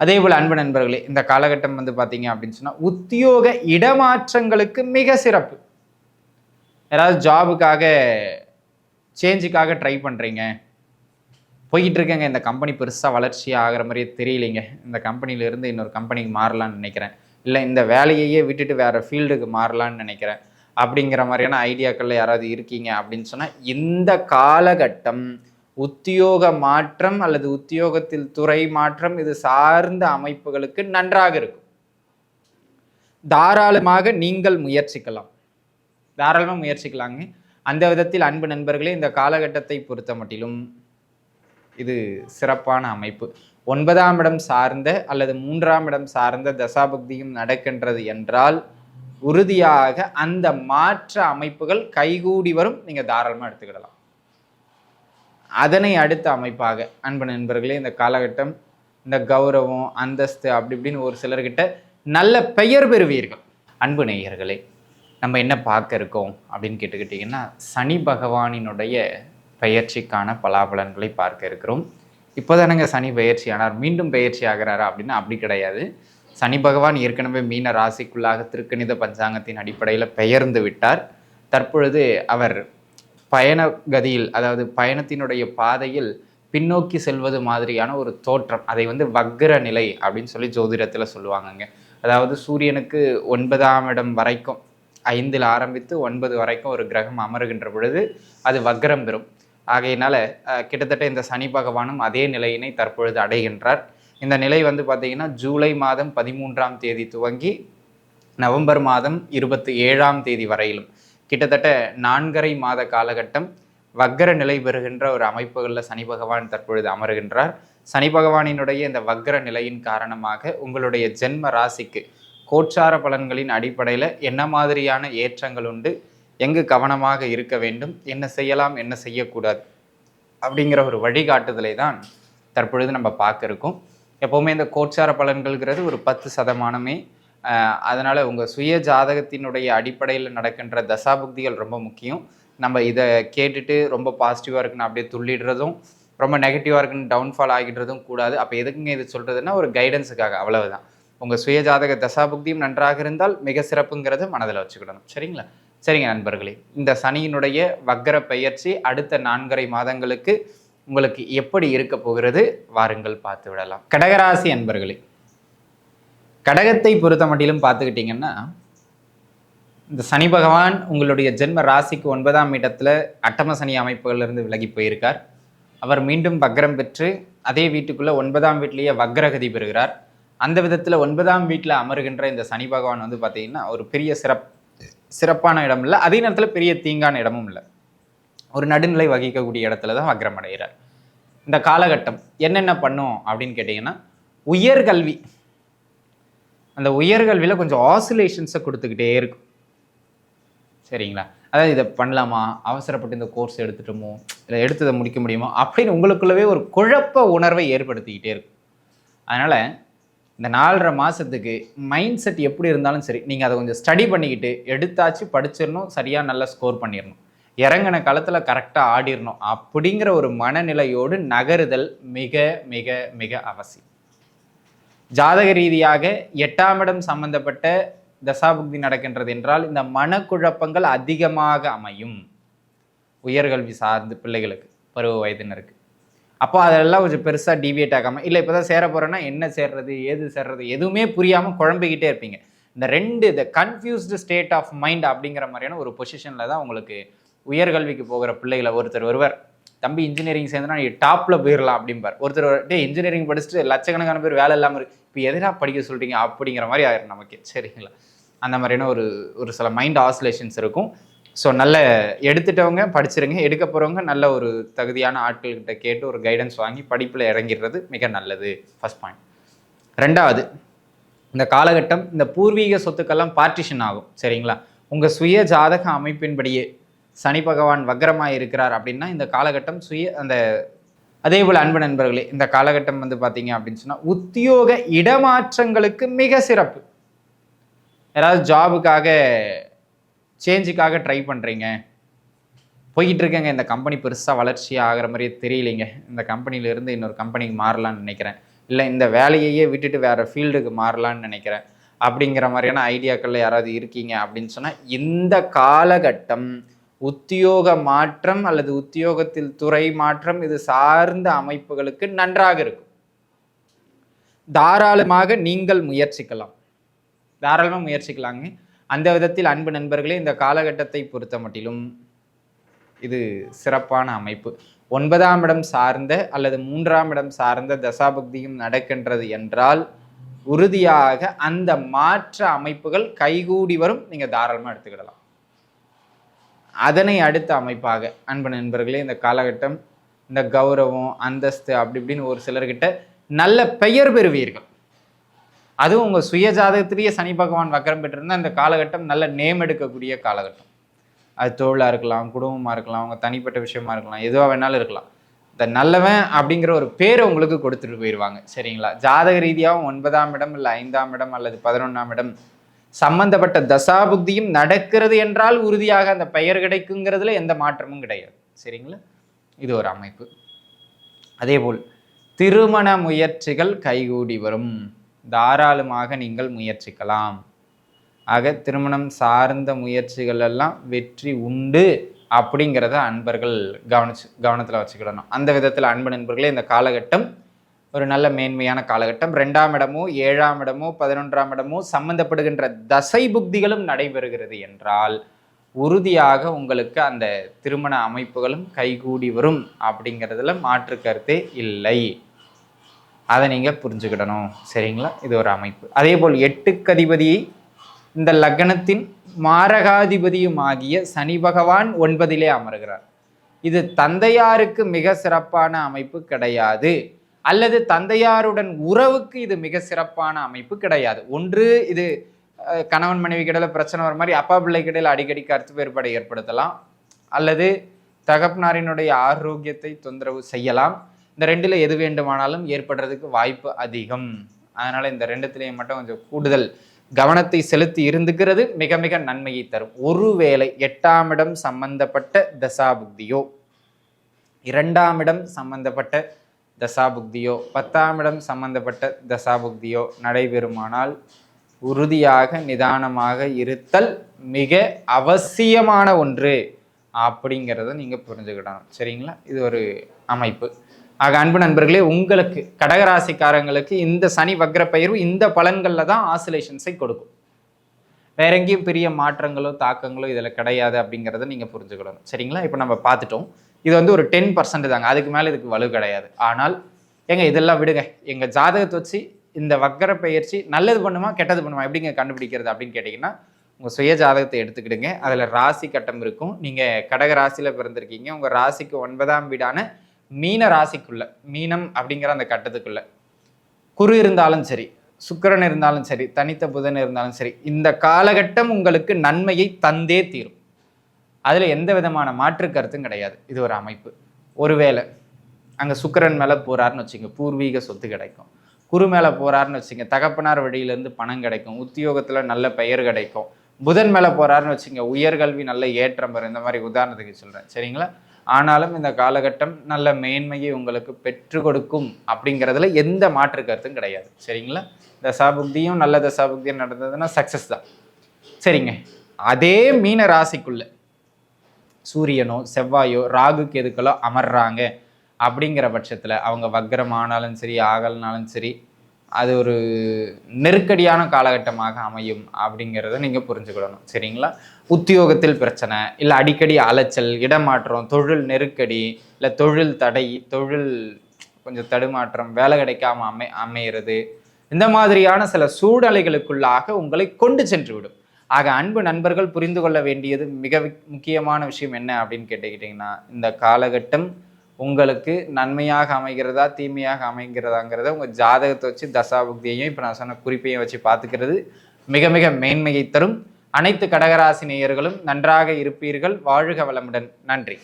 அதே போல் அன்பு நண்பர்களே, இந்த காலகட்டம் பார்த்தீங்க அப்படின்னு சொன்னால் உத்தியோக இடமாற்றங்களுக்கு மிக சிறப்பு. யாராவது ஜாபுக்காக சேஞ்சுக்காக ட்ரை பண்ணுறீங்க, போய்கிட்டு இருக்கேங்க, இந்த கம்பெனி பெருசாக வளர்ச்சி ஆகிற மாதிரியே தெரியலைங்க, இந்த கம்பெனியிலேருந்து இன்னொரு கம்பெனிக்கு மாறலான்னு நினைக்கிறேன், இல்லை இந்த வேலையையே விட்டுட்டு வேறு ஃபீல்டுக்கு மாறலான்னு நினைக்கிறேன் அப்படிங்கிற மாதிரியான ஐடியாக்களில் யாராவது இருக்கீங்க அப்படின்னு சொன்னால் இந்த காலகட்டம் உத்தியோக மாற்றம் அல்லது உத்தியோகத்தில் துறை மாற்றம் இது சார்ந்த அமைப்புகளுக்கு நன்றாக இருக்கும். தாராளமாக நீங்கள் முயற்சிக்கலாம், தாராளமாக முயற்சிக்கலாங்க. அந்த விதத்தில் அன்பு நண்பர்களே, இந்த காலகட்டத்தை பொறுத்த மட்டிலும் இது சிறப்பான அமைப்பு. 9ஆம் இடம் சார்ந்த அல்லது 3ஆம் இடம் சார்ந்த தசாபக்தியும் நடக்கின்றது என்றால் உறுதியாக அந்த மாற்ற அமைப்புகள் கைகூடி வரும். நீங்கள் தாராளமாக எடுத்துக்கிடலாம். அதனை அடுத்த அமைப்பாக அன்பு நண்பர்களே, இந்த காலகட்டம் இந்த கௌரவம் அந்தஸ்து அப்படி இப்படின்னு ஒரு சிலர்கிட்ட நல்ல பெயர் பெறுவீர்கள். அன்பு நேயர்களே, நம்ம என்ன பார்க்க இருக்கோம் அப்படின்னு கேட்டுக்கிட்டிங்கன்னா சனி பகவானினுடைய பெயர்ச்சிக்கான பலாபலன்களை பார்க்க இருக்கிறோம். இப்போதானங்க சனி பெயர்ச்சி ஆனார், மீண்டும் பெயர்ச்சி ஆகிறாரா அப்படின்னா அப்படி கிடையாது. சனி பகவான் ஏற்கனவே மீன ராசிக்குள்ளாக திருக்கணித பஞ்சாங்கத்தின் அடிப்படையில் பெயர்ந்து விட்டார். தற்பொழுது அவர் பயண கதியில், அதாவது பயணத்தினுடைய பாதையில் பின்னோக்கி செல்வது மாதிரியான ஒரு தோற்றம், அதை வக்ர நிலை அப்படின்னு சொல்லி ஜோதிடத்தில் சொல்லுவாங்கங்க. அதாவது சூரியனுக்கு 9ஆம் இடம் வரைக்கும் 5ல் ஆரம்பித்து 9 வரைக்கும் ஒரு கிரகம் அமருகின்ற பொழுது அது வக்ரம் பெறும். ஆகையினால கிட்டத்தட்ட இந்த சனி பகவானும் அதே நிலையினை தற்பொழுது அடைகின்றார். இந்த நிலை பார்த்தீங்கன்னா ஜூலை மாதம் 13ஆம் தேதி துவங்கி நவம்பர் மாதம் 27ஆம் தேதி வரையிலும் கிட்டத்தட்ட 4.5 மாத காலகட்டம் வக்ர நிலை பெறுகின்ற ஒரு அமைப்புகளில் சனி பகவான் தற்பொழுது அமருகின்றார். சனி பகவானினுடைய இந்த வக்ர நிலையின் காரணமாக உங்களுடைய ஜென்ம ராசிக்கு கோச்சார பலன்களின் அடிப்படையில் என்ன மாதிரியான ஏற்றங்கள் உண்டு, எங்கு கவனமாக இருக்க வேண்டும், என்ன செய்யலாம் என்ன செய்யக்கூடாது அப்படிங்கிற ஒரு வழிகாட்டுதலை தான் தற்பொழுது நம்ம பார்க்க இருக்கோம். எப்போவுமே இந்த கோச்சார பலன்கள்ங்கிறது ஒரு 10%. அதனால் உங்கள் சுய ஜாதகத்தினுடைய அடிப்படையில் நடக்கின்ற தசாபுக்திகள் ரொம்ப முக்கியம். நம்ம இதை கேட்டுட்டு ரொம்ப பாசிட்டிவாக இருக்குன்னு அப்படியே துள்ளிடுறதும், ரொம்ப நெகட்டிவாக இருக்குன்னு டவுன்ஃபால் ஆகிடுறதும் கூடாது. அப்போ எதுக்குங்க இது சொல்கிறதுன்னா ஒரு கைடன்ஸுக்காக, அவ்வளவுதான். உங்கள் சுய ஜாதக தசாபுக்தியும் நன்றாக இருந்தால் மிக சிறப்புங்கிறத மனதில் வச்சுக்கிடணும். சரிங்களா? சரிங்க நண்பர்களே, இந்த சனியினுடைய வக்ர பெயர்ச்சி அடுத்த 4.5 மாதங்களுக்கு உங்களுக்கு எப்படி இருக்க போகிறது வாருங்கள் பார்த்து விடலாம். கடகராசி அன்பர்களே, கடகத்தை பொறுத்த மட்டிலும் பார்த்துக்கிட்டிங்கன்னா இந்த சனி பகவான் உங்களுடைய ஜென்ம ராசிக்கு 9ஆம் இடத்துல அட்டம சனி அமைப்புகளிலிருந்து விலகி போயிருக்கார். அவர் மீண்டும் வக்ரம் பெற்று அதே வீட்டுக்குள்ளே 9ஆம் வீட்டிலேயே வக்ரகதி பெறுகிறார். அந்த விதத்தில் 9ஆம் வீட்டில் அமருகின்ற இந்த சனி பகவான் பார்த்தீங்கன்னா ஒரு பெரிய சிறப்பான இடம் இல்லை, அதே நேரத்தில் பெரிய தீங்கான இடமும் இல்லை, ஒரு நடுநிலை வகிக்கக்கூடிய இடத்துல தான் வக்ரம் அடைகிறார். இந்த காலகட்டம் என்னென்ன பண்ணும் அப்படின்னு கேட்டிங்கன்னா உயர்கல்வி, அந்த உயர்கல்வியில் கொஞ்சம் ஆசிலேஷன்ஸை கொடுத்துக்கிட்டே இருக்கும். சரிங்களா? அதாவது இதை பண்ணலாமா, அவசரப்பட்டு இந்த கோர்ஸ் எடுத்துட்டோமோ, இல்லை எடுத்ததை முடிக்க முடியுமோ அப்படின்னு உங்களுக்குள்ளவே ஒரு குழப்ப உணர்வை ஏற்படுத்திக்கிட்டே இருக்கும். அதனால் இந்த 4.5 மாதத்துக்கு மைண்ட் செட் எப்படி இருந்தாலும் சரி, நீங்கள் அதை கொஞ்சம் ஸ்டடி பண்ணிக்கிட்டு எடுத்தாச்சு படிச்சிடணும், சரியாக நல்லா ஸ்கோர் பண்ணிடணும், இறங்கின காலத்தில் கரெக்டாக ஆடிடணும் அப்படிங்கிற ஒரு மனநிலையோடு நகருதல் மிக மிக மிக அவசியம். ஜாதக ரீதியாக 8ஆம் இடம் சம்பந்தப்பட்ட தசாபுக்தி நடக்கின்றது என்றால் இந்த மனக்குழப்பங்கள் அதிகமாக அமையும் உயர்கல்வி சார்ந்த பிள்ளைகளுக்கு, பருவ வயதினருக்கு. அப்போ அதெல்லாம் கொஞ்சம் பெருசாக டிவியேட் ஆகாமல், இல்லை இப்போ தான் சேர போகிறேன்னா என்ன சேர்றது ஏது சேர்றது எதுவுமே புரியாமல் குழம்பிக்கிட்டே இருப்பீங்க. இந்த கன்ஃபியூஸ்டு ஸ்டேட் ஆஃப் மைண்ட் அப்படிங்கிற மாதிரியான ஒரு பொசிஷனில் தான் உங்களுக்கு உயர்கல்விக்கு போகிற பிள்ளைகளை ஒருவர் தம்பி இன்ஜினியரிங் சேர்ந்தனா நீ டாப்பில் போயிடலாம் அப்படிம்பார். ஒருத்தர் இன்ஜினியரிங் படிச்சுட்டு லட்சக்கணக்கான பேர் வேலை இல்லாமல் இருக்கு, இப்போ எதிராக படிக்க சொல்கிறீங்க அப்படிங்கிற மாதிரி ஆயிரும் நமக்கு. சரிங்களா? அந்த மாதிரியான ஒரு சில மைண்ட் ஆசிலேஷன்ஸ் இருக்கும். ஸோ நல்ல எடுத்துட்டவங்க படிச்சிருங்க, எடுக்க போகிறவங்க நல்ல ஒரு தகுதியான ஆட்கள்கிட்ட கேட்டு ஒரு கைடன்ஸ் வாங்கி படிப்பில் இறங்கிடுறது மிக நல்லது. First point. 2வது, இந்த காலகட்டம் இந்த பூர்வீக சொத்துக்கெல்லாம் பார்ட்டிஷன் ஆகும். சரிங்களா? உங்கள் சுய ஜாதக அமைப்பின்படியே சனி பகவான் வக்ரமாக இருக்கிறார் அப்படின்னா இந்த காலகட்டம் அதே போல் அன்பு நண்பர்களே, இந்த காலகட்டம் பார்த்தீங்க அப்படின்னு சொன்னால் உத்தியோக இடமாற்றங்களுக்கு மிக சிறப்பு. யாராவது ஜாபுக்காக சேஞ்சுக்காக ட்ரை பண்ணுறீங்க, போய்கிட்டு இருக்கேங்க, இந்த கம்பெனி பெருசாக வளர்ச்சி ஆகிற மாதிரியே தெரியலைங்க, இந்த கம்பெனியிலேருந்து இன்னொரு கம்பெனிக்கு மாறலான்னு நினைக்கிறேன், இல்லை இந்த வேலையையே விட்டுட்டு வேறு ஃபீல்டுக்கு மாறலான்னு நினைக்கிறேன் அப்படிங்கிற மாதிரியான ஐடியாக்களில் யாராவது இருக்கீங்க அப்படின்னு சொன்னால் இந்த காலகட்டம் உத்தியோக மாற்றம் அல்லது உத்தியோகத்தில் துறை மாற்றம் இது சார்ந்த அமைப்புகளுக்கு நன்றாக இருக்கும். தாராளமாக நீங்கள் முயற்சிக்கலாம், தாராளமாக முயற்சிக்கலாங்க. அந்த விதத்தில் அன்பு நண்பர்களே, இந்த காலகட்டத்தை பொறுத்த மட்டிலும் இது சிறப்பான அமைப்பு. 9ஆம் இடம் சார்ந்த அல்லது 3ஆம் இடம் சார்ந்த தசாபக்தியும் நடக்கின்றது என்றால் உறுதியாக அந்த மாற்ற அமைப்புகள் கைகூடி வரும். நீங்க தாராளமாக எடுத்துக்கிடலாம். அதனை அடுத்த அமைப்பாக அன்பு நண்பர்களே, இந்த காலகட்டம் இந்த கௌரவம் அந்தஸ்து அப்படி இப்படின்னு ஒரு சிலர்கிட்ட நல்ல பெயர் பெறுவீர்கள். அதுவும் உங்க சுய ஜாதகத்திலேயே சனி பகவான் வக்கரம் பெற்றிருந்தா இந்த காலகட்டம் நல்ல நேம் எடுக்கக்கூடிய காலகட்டம். அது தொழிலாக இருக்கலாம், குடும்பமாக இருக்கலாம், அவங்க தனிப்பட்ட விஷயமா இருக்கலாம், எதுவாக வேணாலும் இருக்கலாம். இந்த நல்லவன் அப்படிங்கிற ஒரு பேரை உங்களுக்கு கொடுத்துட்டு போயிடுவாங்க. சரிங்களா? ஜாதக ரீதியாகவும் 9ஆம் இடம் இல்லை 5ஆம் இடம் அல்லது 11ஆம் இடம் சம்பந்தப்பட்ட தசாபுக்தியும் நடக்கிறது என்றால் உறுதியாக அந்த பெயர் கிடைக்குங்கிறதுல எந்த மாற்றமும் கிடையாது. சரிங்களா? இது ஒரு அமைப்பு. அதேபோல் திருமண முயற்சிகள் கைகூடி வரும். தாராளமாக நீங்கள் முயற்சிக்கலாம். ஆக திருமணம் சார்ந்த முயற்சிகள் எல்லாம் வெற்றி உண்டு அப்படிங்கிறத அன்பர்கள் கவனத்தில் வச்சுக்கிடணும். அந்த விதத்தில் அன்பு நண்பர்களே, இந்த காலகட்டம் ஒரு நல்ல மேன்மையான காலகட்டம். 2ஆம் இடமோ 7ஆம் இடமோ 11ஆம் இடமோ சம்பந்தப்படுகின்ற தசை புக்திகளும் நடைபெறுகிறது என்றால் உறுதியாக உங்களுக்கு அந்த திருமண அமைப்புகளும் கைகூடி வரும் அப்படிங்கிறதுல மாற்று கருத்தே இல்லை. அதை நீங்கள் புரிஞ்சுக்கிடணும். சரிங்களா? இது ஒரு அமைப்பு. அதே போல் 8க்கு அதிபதியை இந்த லக்னத்தின் மாரகாதிபதியும் ஆகிய சனி பகவான் 9லே அமர்கிறார். இது தந்தையாருக்கு மிக சிறப்பான அமைப்பு கிடையாது, அல்லது தந்தையாருடன் உறவுக்கு இது மிக சிறப்பான அமைப்பு கிடையாது. ஒன்று, இது கணவன் மனைவி கிடையில பிரச்சனை வர மாதிரி அப்பா பிள்ளை கிடையில அடிக்கடி கருத்து வேறுபாடு ஏற்படுத்தலாம், அல்லது தகப்பனாரினுடைய ஆரோக்கியத்தை தொந்தரவு செய்யலாம். இந்த 2ல் எது வேண்டுமானாலும் ஏற்படுறதுக்கு வாய்ப்பு அதிகம். அதனால இந்த 2த்துலேயும் மட்டும் கொஞ்சம் கூடுதல் கவனத்தை செலுத்தி இருந்துக்கிறது மிக மிக நன்மையை தரும். ஒருவேளை 8ஆம் இடம் சம்பந்தப்பட்ட தசாபுக்தியோ 2ஆம் இடம் சம்பந்தப்பட்ட தசாபுக்தியோ 10ஆம் இடம் சம்பந்தப்பட்ட தசாபுக்தியோ நடைபெறுமானால் உறுதியாக நிதானமாக இருத்தல் மிக அவசியமான ஒன்று அப்படிங்கிறத நீங்கள் புரிஞ்சுக்கிடணும். சரிங்களா? இது ஒரு அமைப்பு. ஆக அன்பு நண்பர்களே, உங்களுக்கு கடகராசிக்காரங்களுக்கு இந்த சனி வக்ர பயிர்வு இந்த பலன்களில் தான் ஆசிலேஷன்ஸை கொடுக்கும். வேற எங்கேயும் பெரிய மாற்றங்களோ தாக்கங்களோ இதில் கிடையாது அப்படிங்கிறத நீங்கள் புரிஞ்சுக்கிடணும். சரிங்களா? இப்போ நம்ம பார்த்துட்டோம். இது வந்து ஒரு 10% தாங்க, அதுக்கு மேலே இதுக்கு வலு கிடையாது. ஆனால் இதெல்லாம் விடுங்க, எங்கள் ஜாதகத்தை வச்சு இந்த வக்ர பயிற்சி நல்லது பண்ணுமா கெட்டது பண்ணுமா எப்படிங்க கண்டுபிடிக்கிறது அப்படின்னு கேட்டிங்கன்னா, உங்கள் சுய ஜாதகத்தை எடுத்துக்கிடுங்க. அதில் ராசி கட்டம் இருக்கும். நீங்கள் கடக ராசியில் பிறந்திருக்கீங்க. உங்கள் ராசிக்கு 9ஆம் வீடான மீன ராசிக்குள்ள, மீனம் அப்படிங்கிற அந்த கட்டத்துக்குள்ள குரு இருந்தாலும் சரி, சுக்கிரன் இருந்தாலும் சரி, தனித்த புதன் இருந்தாலும் சரி, இந்த காலகட்டம் உங்களுக்கு நன்மையை தந்தே தீரும். அதுல எந்த விதமான மாற்று கருத்தும் கிடையாது. இது ஒரு அமைப்பு. ஒருவேளை அங்க சுக்கிரன் மேல போறாருன்னு வச்சுங்க, பூர்வீக சொத்து கிடைக்கும். குரு மேல போறாருன்னு வச்சுங்க, தகப்பனார் வழியிலேருந்து பணம் கிடைக்கும், உத்தியோகத்துல நல்ல பெயர் கிடைக்கும். புதன் மேல போறாருன்னு வச்சுங்க, உயர்கல்வி நல்ல ஏற்றம் வரும். இந்த மாதிரி உதாரணத்துக்கு சொல்றேன். சரிங்களா? ஆனாலும் இந்த காலகட்டம் நல்ல மேன்மையை உங்களுக்கு பெற்று கொடுக்கும் அப்படிங்கிறதுல எந்த மாற்று கருத்தும் கிடையாது. சரிங்களா? தசாபுக்தியும் நல்ல தசாபுக்தியும் நடந்ததுன்னா சக்சஸ் தான். சரிங்க. அதே மீன ராசிக்குள்ள சூரியனோ செவ்வாயோ ராகு கேதுக்களோ அமர்றாங்க அப்படிங்கிற பட்சத்தில் அவங்க வக்ரமானாலும் சரி ஆகலனாலும் சரி அது ஒரு நெருக்கடியான காலகட்டமாக அமையும் அப்படிங்கிறத நீங்கள் புரிஞ்சுக்கிடணும். சரிங்களா? உத்தியோகத்தில் பிரச்சனை இல்லை, அடிக்கடி அலைச்சல், இடமாற்றம், தொழில் நெருக்கடி, இல்லை தொழில் தடை, தொழில் கொஞ்சம் தடுமாற்றம், வேலை கிடைக்காம அமையிறது, இந்த மாதிரியான சில சூழ்நிலைகளுக்குள்ளாக உங்களை கொண்டு சென்று விடும். ஆக அன்பு நண்பர்கள் புரிந்து கொள்ள வேண்டியது மிக முக்கியமான விஷயம் என்ன அப்படின்னு கேட்டுக்கிட்டிங்கன்னா, இந்த காலகட்டம் உங்களுக்கு நன்மையாக அமைகிறதா தீமையாக அமைகிறதாங்கிறத உங்கள் ஜாதகத்தை வச்சு தசாபுக்தியையும் இப்போ நான் சொன்ன குறிப்பையும் வச்சு பார்த்துக்கிறது மிக மிக மேன்மையை தரும். அனைத்து கடகராசி நேயர்களும் நன்றாக இருப்பீர்கள். வாழ்க வளமுடன். நன்றி.